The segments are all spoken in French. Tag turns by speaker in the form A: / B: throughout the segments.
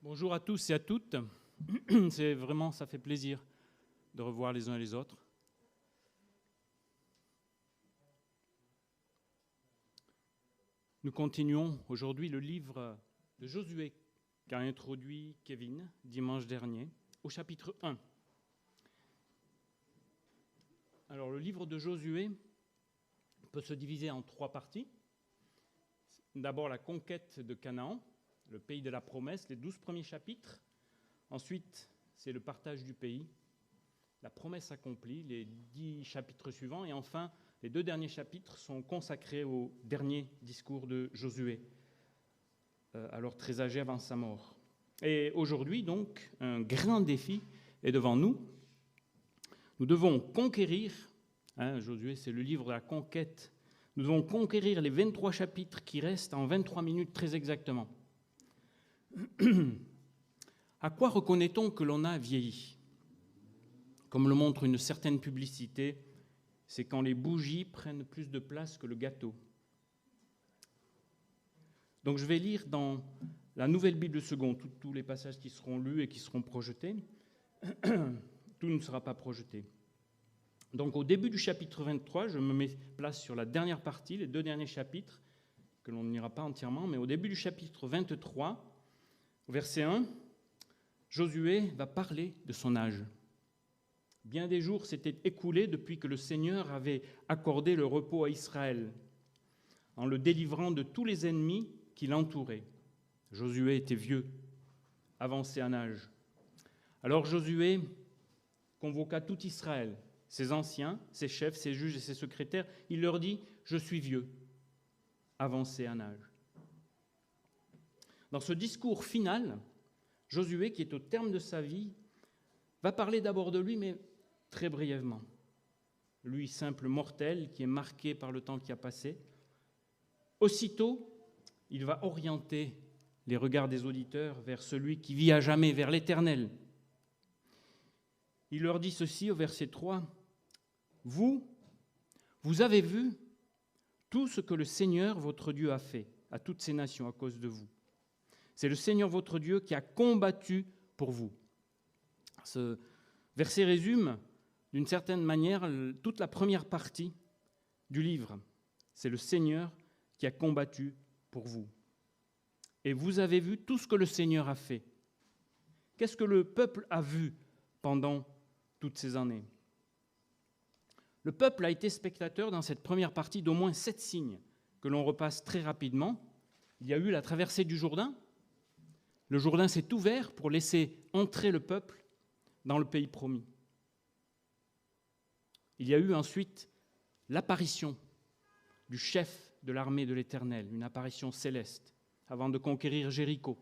A: Bonjour à tous et à toutes. Ça fait plaisir de revoir les uns et les autres. Nous continuons aujourd'hui le livre de Josué qu'a introduit Kevin dimanche dernier au chapitre 1. Alors le livre de Josué peut se diviser en 3 parties. D'abord la conquête de Canaan, le pays de la promesse, les 12 premiers chapitres. Ensuite, c'est le partage du pays, la promesse accomplie, les 10 chapitres suivants. Et enfin, les 2 derniers chapitres sont consacrés au dernier discours de Josué, alors très âgé avant sa mort. Et aujourd'hui, donc, un grand défi est devant nous. Nous devons conquérir, Josué, c'est le livre de la conquête, nous devons conquérir les 23 chapitres qui restent en 23 minutes très exactement. À quoi reconnaît-on que l'on a vieilli ? Comme le montre une certaine publicité, c'est quand les bougies prennent plus de place que le gâteau. Donc je vais lire dans la Nouvelle Bible seconde tous les passages qui seront lus et qui seront projetés. Tout ne sera pas projeté. Donc au début du chapitre 23, je me mets place sur la dernière partie, les 2 derniers chapitres, que l'on n'ira pas entièrement, mais au début du chapitre 23, au verset 1, Josué va parler de son âge. Bien des jours s'étaient écoulés depuis que le Seigneur avait accordé le repos à Israël, en le délivrant de tous les ennemis qui l'entouraient. Josué était vieux, avancé en âge. Alors Josué convoqua tout Israël, ses anciens, ses chefs, ses juges et ses secrétaires. Il leur dit « Je suis vieux, avancé en âge ». Dans ce discours final, Josué, qui est au terme de sa vie, va parler d'abord de lui, mais très brièvement. Lui, simple mortel, qui est marqué par le temps qui a passé. Aussitôt, il va orienter les regards des auditeurs vers celui qui vit à jamais, vers l'Éternel. Il leur dit ceci au verset 3. « Vous avez vu tout ce que le Seigneur, votre Dieu, a fait à toutes ces nations à cause de vous. C'est le Seigneur votre Dieu qui a combattu pour vous. » Ce verset résume d'une certaine manière toute la première partie du livre. C'est le Seigneur qui a combattu pour vous. Et vous avez vu tout ce que le Seigneur a fait. Qu'est-ce que le peuple a vu pendant toutes ces années ? Le peuple a été spectateur dans cette première partie d'au moins 7 signes que l'on repasse très rapidement. Il y a eu la traversée du Jourdain. Le Jourdain s'est ouvert pour laisser entrer le peuple dans le pays promis. Il y a eu ensuite l'apparition du chef de l'armée de l'Éternel, une apparition céleste, avant de conquérir Jéricho.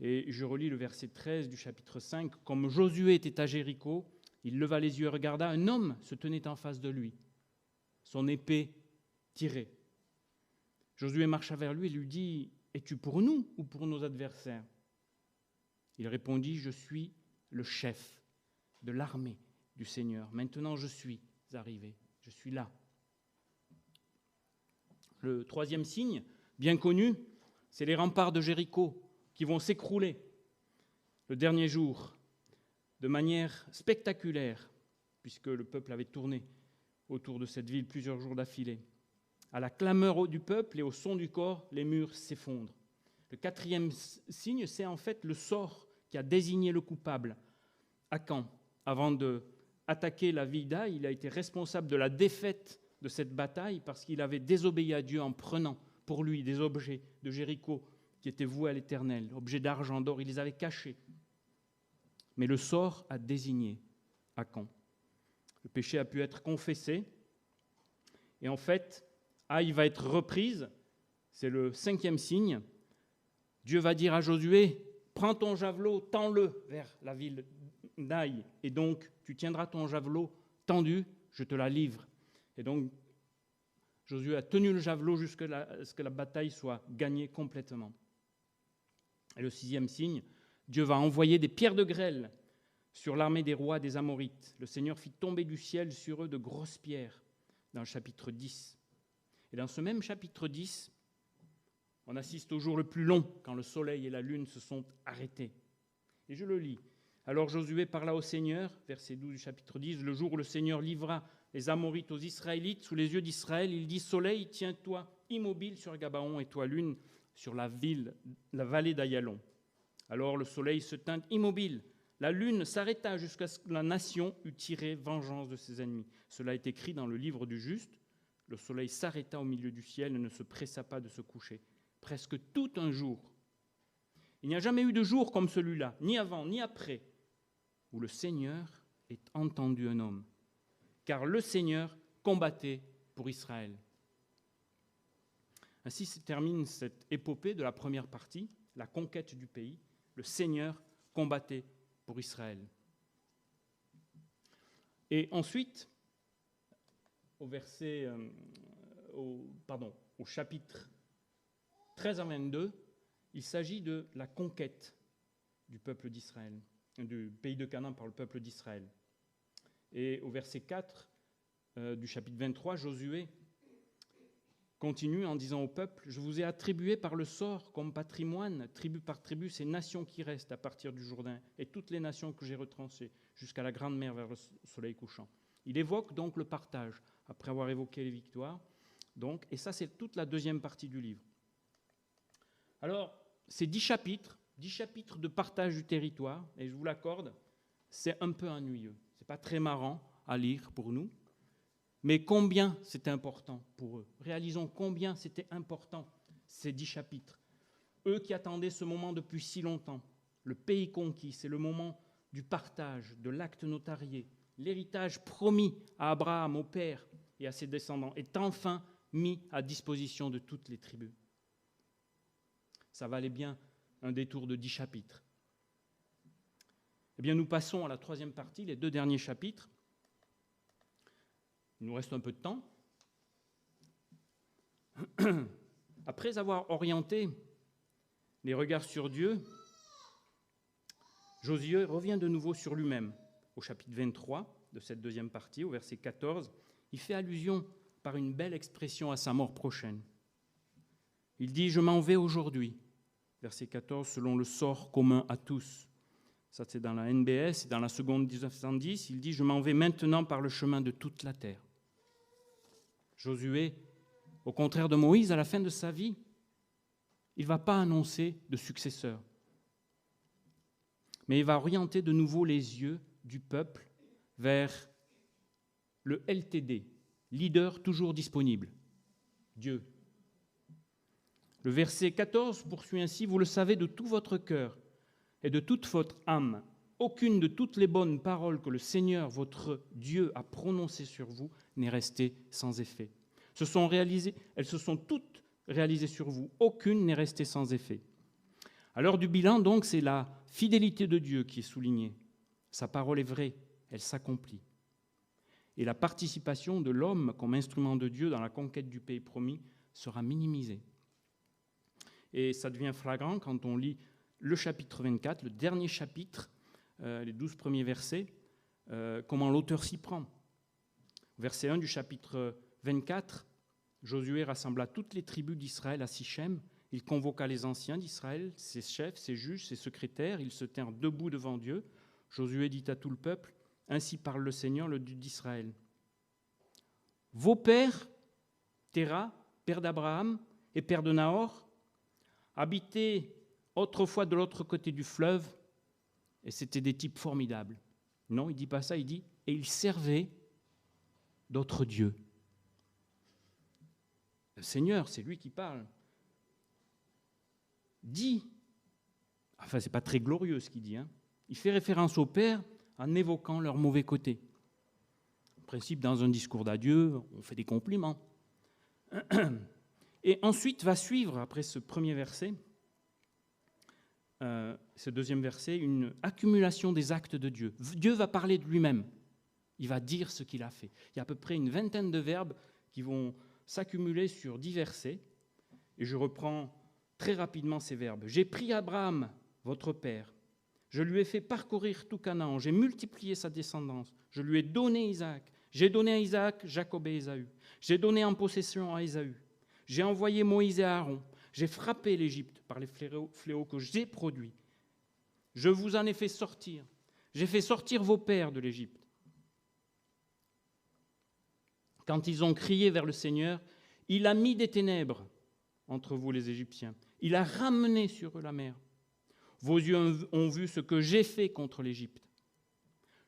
A: Et je relis le verset 13 du chapitre 5. « Comme Josué était à Jéricho, il leva les yeux et regarda, un homme se tenait en face de lui, son épée tirée. Josué marcha vers lui et lui dit « Es-tu pour nous ou pour nos adversaires ?» Il répondit « Je suis le chef de l'armée du Seigneur. Maintenant, je suis arrivé, je suis là. » Le 3e signe, bien connu, c'est les remparts de Jéricho qui vont s'écrouler le dernier jour de manière spectaculaire, puisque le peuple avait tourné autour de cette ville plusieurs jours d'affilée. À la clameur du peuple et au son du corps, les murs s'effondrent. Le 4e signe, c'est en fait le sort qui a désigné le coupable. Akan, avant d'attaquer la ville d'Aï, il a été responsable de la défaite de cette bataille parce qu'il avait désobéi à Dieu en prenant pour lui des objets de Jéricho qui étaient voués à l'Éternel, objets d'argent, d'or, il les avait cachés. Mais le sort a désigné Akan. Le péché a pu être confessé et en fait, Aï va être reprise, c'est le 5e signe. Dieu va dire à Josué, prends ton javelot, tends-le vers la ville d'Aï, et donc tu tiendras ton javelot tendu, je te la livre. Et donc Josué a tenu le javelot jusqu'à ce que la bataille soit gagnée complètement. Et le 6e signe, Dieu va envoyer des pierres de grêle sur l'armée des rois des Amorites. Le Seigneur fit tomber du ciel sur eux de grosses pierres, dans le chapitre 10. Et dans ce même chapitre 10, On assiste au jour le plus long, quand le soleil et la lune se sont arrêtés. Et je le lis. Alors Josué parla au Seigneur, verset 12 du chapitre 10, le jour où le Seigneur livra les Amorites aux Israélites, sous les yeux d'Israël, il dit, soleil, tiens-toi immobile sur Gabaon, et toi, lune, sur la vallée d'Ayalon. Alors le soleil se tint immobile, la lune s'arrêta jusqu'à ce que la nation eût tiré vengeance de ses ennemis. Cela est écrit dans le livre du Juste. Le soleil s'arrêta au milieu du ciel et ne se pressa pas de se coucher. Presque tout un jour. Il n'y a jamais eu de jour comme celui-là, ni avant, ni après, où le Seigneur ait entendu un homme. Car le Seigneur combattait pour Israël. Ainsi se termine cette épopée de la première partie, la conquête du pays. Le Seigneur combattait pour Israël. Et ensuite, au chapitre 13 à 22, il s'agit de la conquête du peuple d'Israël, du pays de Canaan par le peuple d'Israël. Et au verset 4 du chapitre 23, Josué continue en disant au peuple, « Je vous ai attribué par le sort comme patrimoine, tribu par tribu, ces nations qui restent à partir du Jourdain, et toutes les nations que j'ai retranchées, jusqu'à la grande mer vers le soleil couchant. » Il évoque donc le partage, après avoir évoqué les victoires. Donc, et ça, c'est toute la deuxième partie du livre. Alors, ces 10 chapitres de partage du territoire, et je vous l'accorde, c'est un peu ennuyeux. Ce n'est pas très marrant à lire pour nous, mais combien c'était important pour eux. Réalisons combien c'était important, ces 10 chapitres. Eux qui attendaient ce moment depuis si longtemps, le pays conquis, c'est le moment du partage, de l'acte notarié. L'héritage promis à Abraham, au père et à ses descendants, est enfin mis à disposition de toutes les tribus. Ça valait bien un détour de 10 chapitres. Eh bien, nous passons à la troisième partie, les 2 derniers chapitres. Il nous reste un peu de temps. Après avoir orienté les regards sur Dieu, Josué revient de nouveau sur lui-même. Au chapitre 23 de cette deuxième partie, au verset 14, il fait allusion par une belle expression à sa mort prochaine. Il dit « Je m'en vais aujourd'hui », verset 14, selon le sort commun à tous. Ça, c'est dans la NBS, et dans la seconde 1910, il dit « Je m'en vais maintenant par le chemin de toute la terre ». Josué, au contraire de Moïse, à la fin de sa vie, il ne va pas annoncer de successeur, mais il va orienter de nouveau les yeux du peuple vers le LTD, leader toujours disponible, Dieu. Le verset 14 poursuit ainsi, « Vous le savez de tout votre cœur et de toute votre âme, aucune de toutes les bonnes paroles que le Seigneur, votre Dieu, a prononcées sur vous n'est restée sans effet. Elles se sont toutes réalisées sur vous, aucune n'est restée sans effet. » À l'heure du bilan, donc, c'est la fidélité de Dieu qui est soulignée. Sa parole est vraie, elle s'accomplit. Et la participation de l'homme comme instrument de Dieu dans la conquête du pays promis sera minimisée. Et ça devient flagrant quand on lit le chapitre 24, le dernier chapitre, les 12 premiers versets, comment l'auteur s'y prend. Verset 1 du chapitre 24, Josué rassembla toutes les tribus d'Israël à Sichem. Il convoqua les anciens d'Israël, ses chefs, ses juges, ses secrétaires. Ils se tinrent debout devant Dieu. Josué dit à tout le peuple, « Ainsi parle le Seigneur, le Dieu d'Israël. Vos pères, Téra, père d'Abraham et père de Nahor, habitaient autrefois de l'autre côté du fleuve, et c'était des types formidables. » Non, il ne dit pas ça, il dit « Et ils servaient d'autres dieux. » Le Seigneur, c'est lui qui parle. Dit, enfin, c'est pas très glorieux ce qu'il dit, hein. Il fait référence au Père en évoquant leur mauvais côté. En principe, dans un discours d'adieu, on fait des compliments. Et ensuite va suivre, après ce premier verset, ce deuxième verset, une accumulation des actes de Dieu. Dieu va parler de lui-même. Il va dire ce qu'il a fait. Il y a à peu près une vingtaine de verbes qui vont s'accumuler sur 10 versets. Et je reprends très rapidement ces verbes. « J'ai pris Abraham, votre père. Je lui ai fait parcourir tout Canaan. J'ai multiplié sa descendance. Je lui ai donné Isaac. J'ai donné à Isaac Jacob et Ésaü. J'ai donné en possession à Ésaü. J'ai envoyé Moïse et Aaron. J'ai frappé l'Égypte par les fléaux que j'ai produits. Je vous en ai fait sortir. J'ai fait sortir vos pères de l'Égypte. Quand ils ont crié vers le Seigneur, il a mis des ténèbres entre vous les Égyptiens. Il a ramené sur eux la mer. Vos yeux ont vu ce que j'ai fait contre l'Égypte.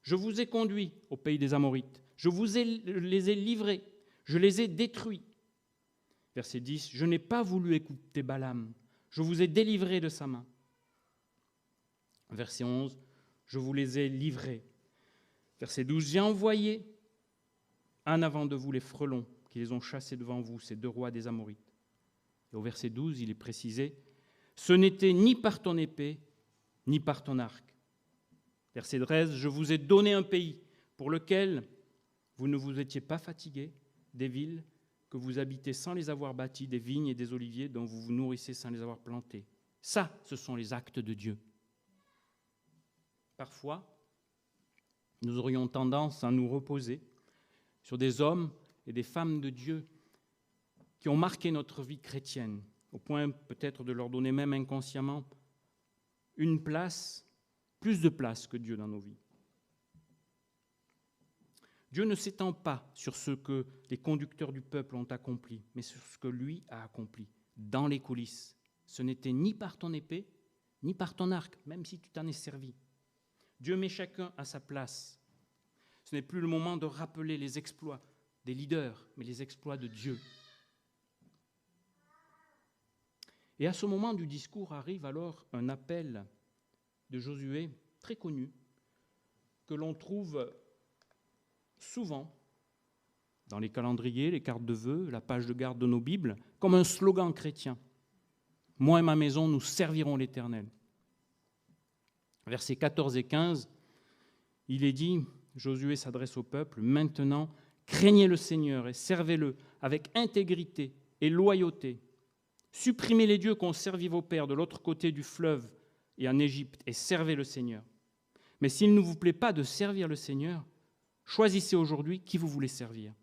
A: Je vous ai conduits au pays des Amorites. Les ai livrés. Je les ai détruits. Verset 10. Je n'ai pas voulu écouter Balaam. Je vous ai délivrés de sa main. Verset 11. Je vous les ai livrés. Verset 12. J'ai envoyé en avant de vous les frelons qui les ont chassés devant vous, ces deux rois des Amorites. Et au verset 12, il est précisé, ce n'était ni par ton épée, ni par ton arc. Verset 13, je vous ai donné un pays pour lequel vous ne vous étiez pas fatigués, des villes que vous habitez sans les avoir bâties, des vignes et des oliviers dont vous vous nourrissez sans les avoir plantés. Ça, ce sont les actes de Dieu. Parfois, nous aurions tendance à nous reposer sur des hommes et des femmes de Dieu qui ont marqué notre vie chrétienne, au point peut-être de leur donner même inconsciemment une place, plus de place que Dieu dans nos vies. Dieu ne s'étend pas sur ce que les conducteurs du peuple ont accompli, mais sur ce que lui a accompli dans les coulisses. Ce n'était ni par ton épée, ni par ton arc, même si tu t'en es servi. Dieu met chacun à sa place. Ce n'est plus le moment de rappeler les exploits des leaders, mais les exploits de Dieu. Et à ce moment du discours arrive alors un appel de Josué très connu, que l'on trouve souvent dans les calendriers, les cartes de vœux, la page de garde de nos Bibles, comme un slogan chrétien. « Moi et ma maison, nous servirons l'Éternel ». Versets 14 et 15, il est dit, Josué s'adresse au peuple, « Maintenant, craignez le Seigneur et servez-le avec intégrité et loyauté. Supprimez les dieux qu'ont servi vos pères de l'autre côté du fleuve et en Égypte et servez le Seigneur. Mais s'il ne vous plaît pas de servir le Seigneur, choisissez aujourd'hui qui vous voulez servir.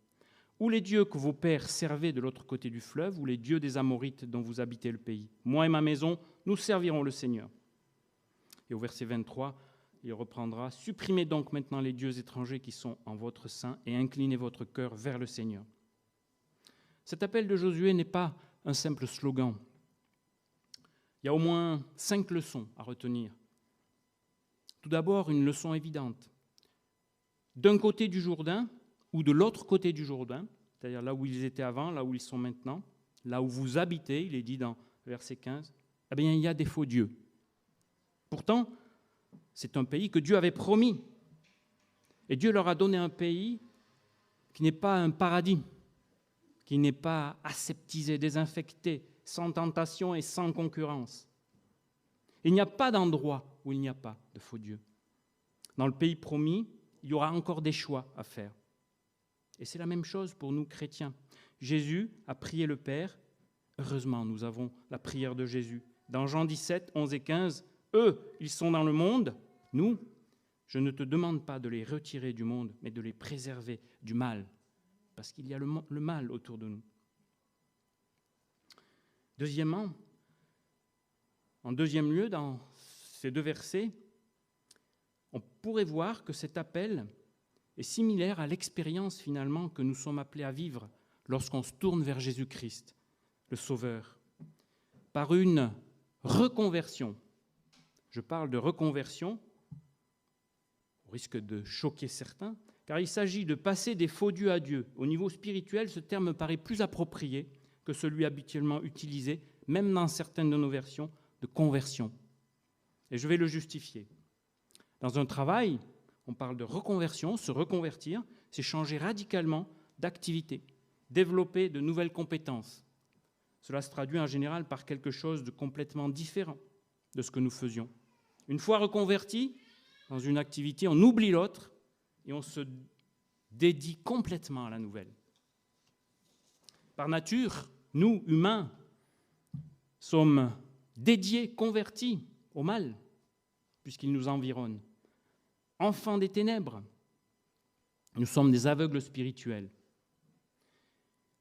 A: Ou les dieux que vos pères servaient de l'autre côté du fleuve, ou les dieux des Amorites dont vous habitez le pays. Moi et ma maison, nous servirons le Seigneur. » Et au verset 23, il reprendra « Supprimez donc maintenant les dieux étrangers qui sont en votre sein et inclinez votre cœur vers le Seigneur. » Cet appel de Josué n'est pas un simple slogan. Il y a au moins 5 leçons à retenir. Tout d'abord, une leçon évidente. D'un côté du Jourdain ou de l'autre côté du Jourdain, c'est-à-dire là où ils étaient avant, là où ils sont maintenant, là où vous habitez, il est dit dans verset 15, eh bien, il y a des faux dieux. Pourtant, c'est un pays que Dieu avait promis. Et Dieu leur a donné un pays qui n'est pas un paradis, qui n'est pas aseptisé, désinfecté, sans tentation et sans concurrence. Il n'y a pas d'endroit où il n'y a pas de faux dieux. Dans le pays promis, il y aura encore des choix à faire. Et c'est la même chose pour nous chrétiens. Jésus a prié le Père. Heureusement, nous avons la prière de Jésus. Dans Jean 17, 11 et 15, « Eux, ils sont dans le monde. Nous, je ne te demande pas de les retirer du monde, mais de les préserver du mal. » Parce qu'il y a le mal autour de nous. Deuxièmement, en deuxième lieu, dans ces 2 versets, on pourrait voir que cet appel est similaire à l'expérience finalement que nous sommes appelés à vivre lorsqu'on se tourne vers Jésus-Christ, le Sauveur, par une reconversion. Je parle de reconversion, au risque de choquer certains, car il s'agit de passer des faux dieux à Dieu. Au niveau spirituel, ce terme me paraît plus approprié que celui habituellement utilisé, même dans certaines de nos versions, de conversion. Et je vais le justifier. Dans un travail, on parle de reconversion, se reconvertir, c'est changer radicalement d'activité, développer de nouvelles compétences. Cela se traduit en général par quelque chose de complètement différent de ce que nous faisions. Une fois reconverti dans une activité, on oublie l'autre et on se dédie complètement à la nouvelle. Par nature, nous, humains, sommes dédiés, convertis au mal, puisqu'il nous environne. Enfants des ténèbres, nous sommes des aveugles spirituels.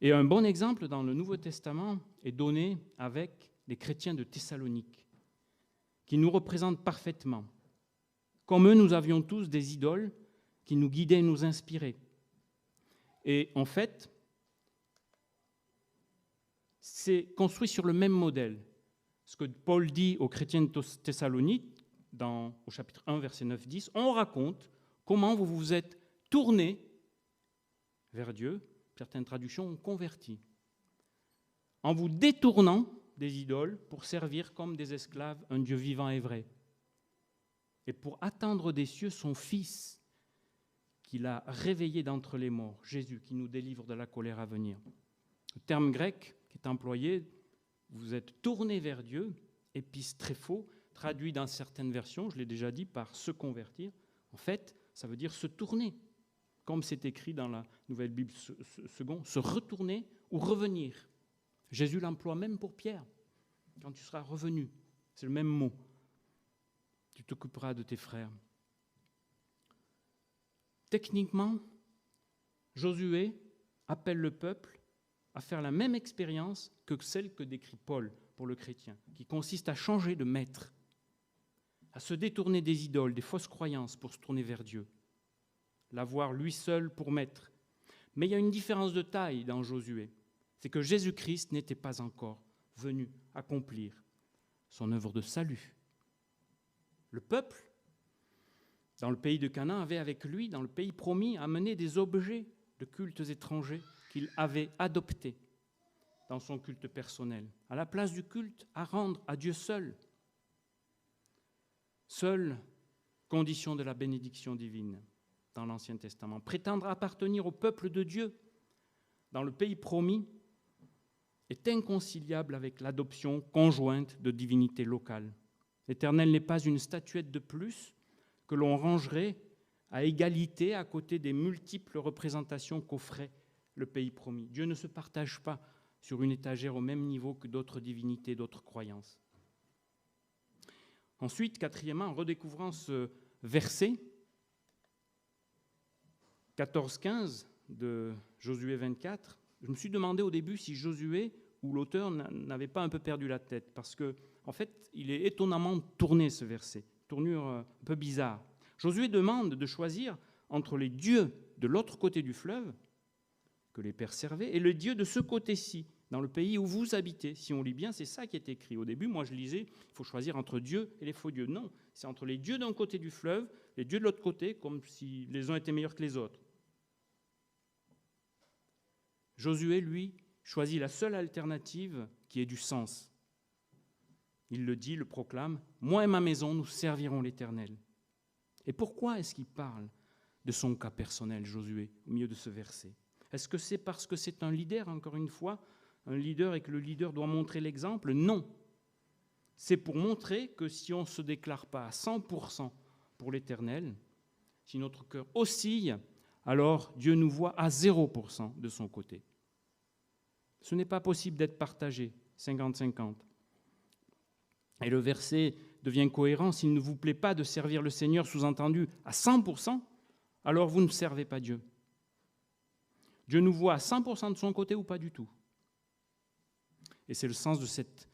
A: Et un bon exemple dans le Nouveau Testament est donné avec les chrétiens de Thessalonique, qui nous représentent parfaitement. Comme eux, nous avions tous des idoles qui nous guidaient et nous inspiraient. Et en fait, c'est construit sur le même modèle. Ce que Paul dit aux chrétiens de Thessalonique, au chapitre 1, verset 9-10, on raconte comment vous vous êtes tournés vers Dieu, certaines traductions ont converti, en vous détournant des idoles pour servir comme des esclaves un Dieu vivant et vrai, et pour attendre des cieux son Fils, qu'il a réveillé d'entre les morts, Jésus, qui nous délivre de la colère à venir. Le terme grec qui est employé, vous êtes tournés vers Dieu, épistréphos, traduit dans certaines versions, je l'ai déjà dit, par se convertir. En fait, ça veut dire se tourner, comme c'est écrit dans la Nouvelle Bible seconde, se retourner ou revenir. Jésus l'emploie même pour Pierre, quand tu seras revenu. C'est le même mot. Tu t'occuperas de tes frères. Techniquement, Josué appelle le peuple à faire la même expérience que celle que décrit Paul pour le chrétien, qui consiste à changer de maître, à se détourner des idoles, des fausses croyances pour se tourner vers Dieu, l'avoir lui seul pour maître. Mais il y a une différence de taille dans Josué, c'est que Jésus-Christ n'était pas encore venu accomplir son œuvre de salut. Le peuple, dans le pays de Canaan, avait avec lui, dans le pays promis, amené des objets de cultes étrangers qu'il avait adoptés dans son culte personnel, à la place du culte à rendre à Dieu seul. Seule condition de la bénédiction divine dans l'Ancien Testament. Prétendre appartenir au peuple de Dieu dans le pays promis est inconciliable avec l'adoption conjointe de divinités locales. L'Éternel n'est pas une statuette de plus que l'on rangerait à égalité à côté des multiples représentations qu'offrait le pays promis. Dieu ne se partage pas sur une étagère au même niveau que d'autres divinités, d'autres croyances. Ensuite, quatrièmement, en redécouvrant ce verset 14-15 de Josué 24, je me suis demandé au début si Josué ou l'auteur n'avait pas un peu perdu la tête, parce que, en fait, il est étonnamment tourné ce verset, tournure un peu bizarre. Josué demande de choisir entre les dieux de l'autre côté du fleuve, que les pères servaient, et le Dieu de ce côté-ci, dans le pays où vous habitez. Si on lit bien, c'est ça qui est écrit. Au début, moi je lisais, il faut choisir entre Dieu et les faux dieux. Non, c'est entre les dieux d'un côté du fleuve, les dieux de l'autre côté, comme si les uns étaient meilleurs que les autres. Josué, lui, choisit la seule alternative qui ait du sens. Il le dit, le proclame, « Moi et ma maison, nous servirons l'Éternel ». Et pourquoi est-ce qu'il parle de son cas personnel, Josué, au milieu de ce verset ? Est-ce que c'est parce que c'est un leader, encore une fois, un leader et que le leader doit montrer l'exemple ? Non. C'est pour montrer que si on ne se déclare pas à 100% pour l'Éternel, si notre cœur oscille, alors Dieu nous voit à 0% de son côté. Ce n'est pas possible d'être partagé, 50-50. Et le verset devient cohérent. S'il ne vous plaît pas de servir le Seigneur, sous-entendu, à 100%, alors vous ne servez pas Dieu. Dieu nous voit à 100% de son côté ou pas du tout. Et c'est le sens de cette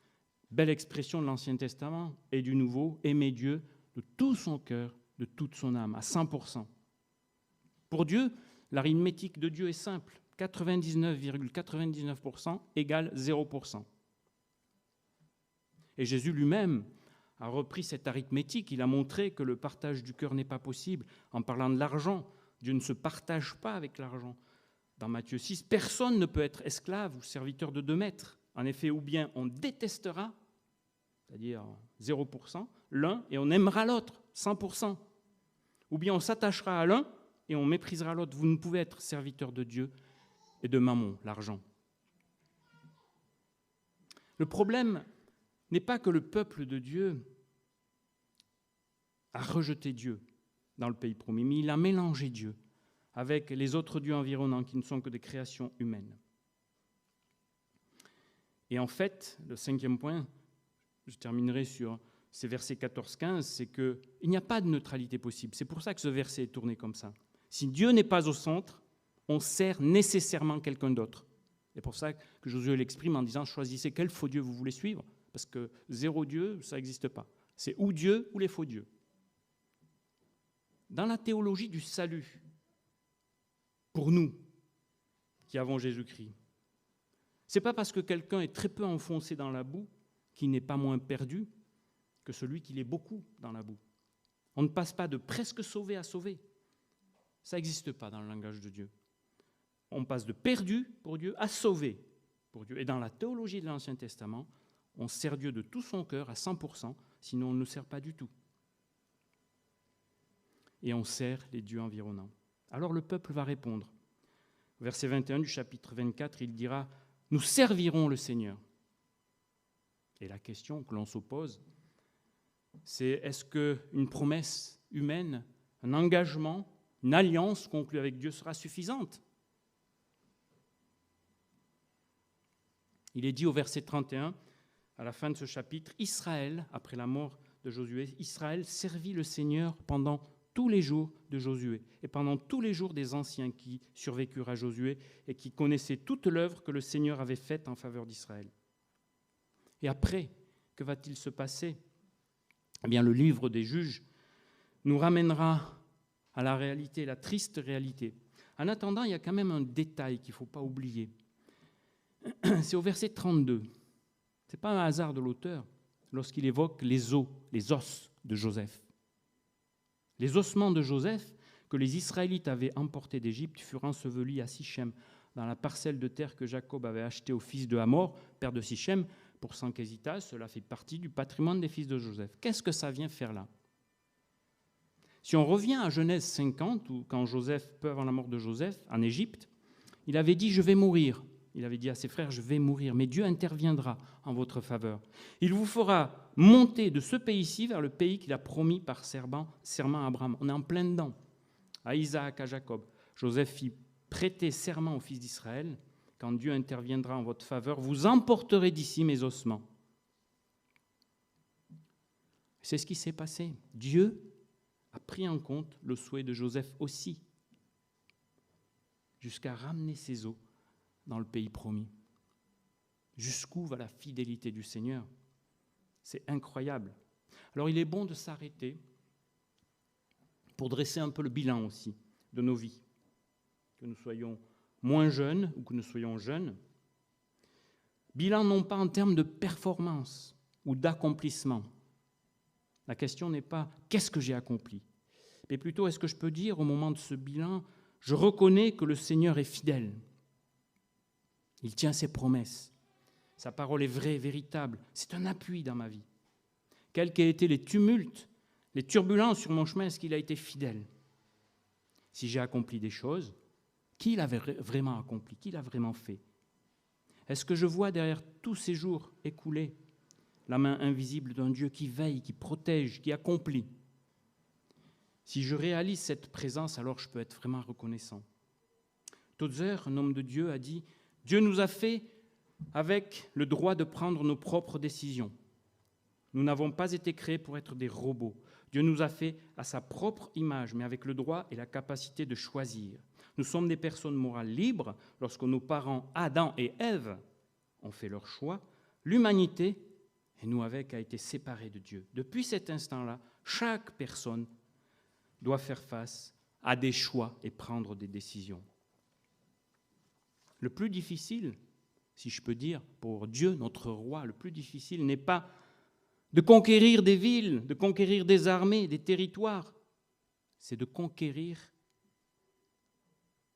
A: belle expression de l'Ancien Testament et du Nouveau, aimer Dieu de tout son cœur, de toute son âme, à 100%. Pour Dieu, l'arithmétique de Dieu est simple. 99,99% égale 0%. Et Jésus lui-même a repris cette arithmétique. Il a montré que le partage du cœur n'est pas possible. En parlant de l'argent, Dieu ne se partage pas avec l'argent. Dans Matthieu 6, personne ne peut être esclave ou serviteur de deux maîtres. En effet, ou bien on détestera, c'est-à-dire 0%, l'un, et on aimera l'autre, 100%. Ou bien on s'attachera à l'un et on méprisera l'autre. Vous ne pouvez être serviteur de Dieu et de Mammon, l'argent. Le problème n'est pas que le peuple de Dieu a rejeté Dieu dans le pays promis, mais il a mélangé Dieu avec les autres dieux environnants qui ne sont que des créations humaines. Et en fait, le cinquième point, je terminerai sur ces versets 14-15, c'est qu'il n'y a pas de neutralité possible. C'est pour ça que ce verset est tourné comme ça. Si Dieu n'est pas au centre, on sert nécessairement quelqu'un d'autre. C'est pour ça que Josué l'exprime en disant « Choisissez quel faux Dieu vous voulez suivre. parce que zéro Dieu, ça n'existe pas. C'est ou Dieu ou les faux dieux. Dans la théologie du salut, pour nous qui avons Jésus-Christ, ce n'est pas parce que quelqu'un est très peu enfoncé dans la boue qu'il n'est pas moins perdu que celui qui l'est beaucoup dans la boue. On ne passe pas de presque sauvé à sauvé. Ça n'existe pas dans le langage de Dieu. On passe de perdu pour Dieu à sauvé pour Dieu. Et dans la théologie de l'Ancien Testament, on sert Dieu de tout son cœur à 100%, sinon on ne le sert pas du tout. Et on sert les dieux environnants. Alors le peuple va répondre. Verset 21 du chapitre 24, il dira « Nous servirons le Seigneur ». Et la question que l'on se pose, c'est est-ce qu'une promesse humaine, un engagement, une alliance conclue avec Dieu sera suffisante ? Il est dit au verset 31, à la fin de ce chapitre, Israël, après la mort de Josué, Israël servit le Seigneur pendant tous les jours de Josué et pendant tous les jours des anciens qui survécurent à Josué et qui connaissaient toute l'œuvre que le Seigneur avait faite en faveur d'Israël. Et après, que va-t-il se passer ? Eh bien, le livre des Juges nous ramènera à la réalité, la triste réalité. En attendant, il y a quand même un détail qu'il ne faut pas oublier. C'est au verset 32. Ce n'est pas un hasard de l'auteur lorsqu'il évoque les os de Joseph. Les ossements de Joseph que les Israélites avaient emportés d'Égypte furent ensevelis à Sichem, dans la parcelle de terre que Jacob avait achetée au fils de Hamor, père de Sichem, pour 100 késitas. Cela fait partie du patrimoine des fils de Joseph. Qu'est-ce que ça vient faire là ? Si on revient à Genèse 50, où quand Joseph, peu avant la mort de Joseph, en Égypte, il avait dit « Je vais mourir ». Il avait dit à ses frères « Je vais mourir, mais Dieu interviendra en votre faveur. Il vous fera monter de ce pays-ci vers le pays qu'il a promis par serment à Abraham. » On est en plein dedans. À Isaac, à Jacob. Joseph fit prêter serment aux fils d'Israël. Quand Dieu interviendra en votre faveur, vous emporterez d'ici mes ossements. C'est ce qui s'est passé. Dieu a pris en compte le souhait de Joseph aussi, jusqu'à ramener ses os dans le pays promis. Jusqu'où va la fidélité du Seigneur ? C'est incroyable. Alors il est bon de s'arrêter pour dresser un peu le bilan aussi de nos vies. Que nous soyons moins jeunes ou que nous soyons jeunes. Bilan non pas en termes de performance ou d'accomplissement. La question n'est pas « qu'est-ce que j'ai accompli ?» mais plutôt « est-ce que je peux dire au moment de ce bilan, je reconnais que le Seigneur est fidèle. Il tient ses promesses. Sa parole est vraie, véritable. C'est un appui dans ma vie. Quels qu'aient été les tumultes, les turbulences sur mon chemin, est-ce qu'il a été fidèle ? Si j'ai accompli des choses, qui l'a vraiment accompli ? Qui l'a vraiment fait ? Est-ce que je vois derrière tous ces jours écoulés la main invisible d'un Dieu qui veille, qui protège, qui accomplit ? Si je réalise cette présence, alors je peux être vraiment reconnaissant. Tozer, un homme de Dieu, a dit « Dieu nous a fait avec le droit de prendre nos propres décisions. Nous n'avons pas été créés pour être des robots. Dieu nous a fait à sa propre image, mais avec le droit et la capacité de choisir. Nous sommes des personnes morales libres. Lorsque nos parents Adam et Ève ont fait leur choix, l'humanité, et nous avec, a été séparée de Dieu. Depuis cet instant-là, chaque personne doit faire face à des choix et prendre des décisions. Le plus difficile, si je peux dire, pour Dieu, notre roi, le plus difficile n'est pas de conquérir des villes, de conquérir des armées, des territoires, c'est de conquérir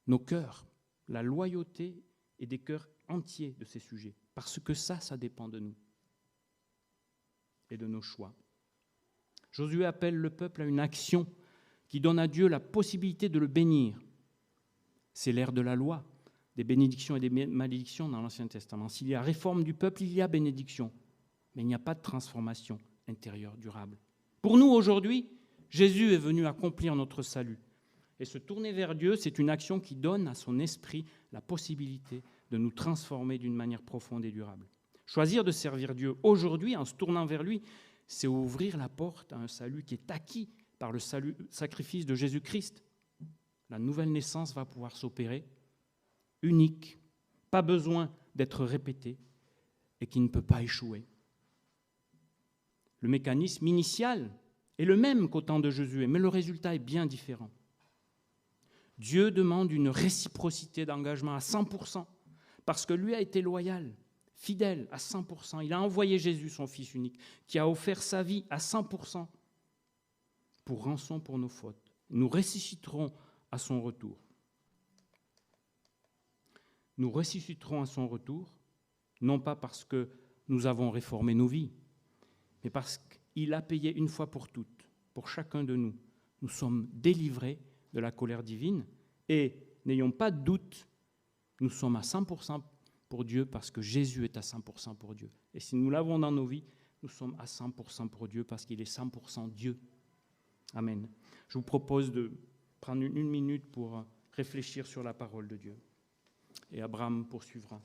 A: nos cœurs, la loyauté et des cœurs entiers de ces sujets, parce que ça dépend de nous et de nos choix. Josué appelle le peuple à une action qui donne à Dieu la possibilité de le bénir. C'est l'ère de la loi, des bénédictions et des malédictions dans l'Ancien Testament. S'il y a réforme du peuple, il y a bénédiction, mais il n'y a pas de transformation intérieure durable. Pour nous, aujourd'hui, Jésus est venu accomplir notre salut. Et se tourner vers Dieu, c'est une action qui donne à son esprit la possibilité de nous transformer d'une manière profonde et durable. Choisir de servir Dieu aujourd'hui en se tournant vers lui, c'est ouvrir la porte à un salut qui est acquis par le sacrifice de Jésus-Christ. La nouvelle naissance va pouvoir s'opérer, unique, pas besoin d'être répétée et qui ne peut pas échouer. Le mécanisme initial est le même qu'au temps de Josué, mais le résultat est bien différent. Dieu demande une réciprocité d'engagement à 100%, parce que lui a été loyal, fidèle à 100%. Il a envoyé Jésus, son Fils unique, qui a offert sa vie à 100% pour rançon pour nos fautes. Nous ressusciterons à son retour. Nous ressusciterons à son retour, non pas parce que nous avons réformé nos vies, mais parce qu'il a payé une fois pour toutes, pour chacun de nous. Nous sommes délivrés de la colère divine et, n'ayons pas de doute, nous sommes à 100% pour Dieu parce que Jésus est à 100% pour Dieu. Et si nous l'avons dans nos vies, nous sommes à 100% pour Dieu parce qu'il est 100% Dieu. Amen. Je vous propose de prendre une minute pour réfléchir sur la parole de Dieu. Et Abraham poursuivra.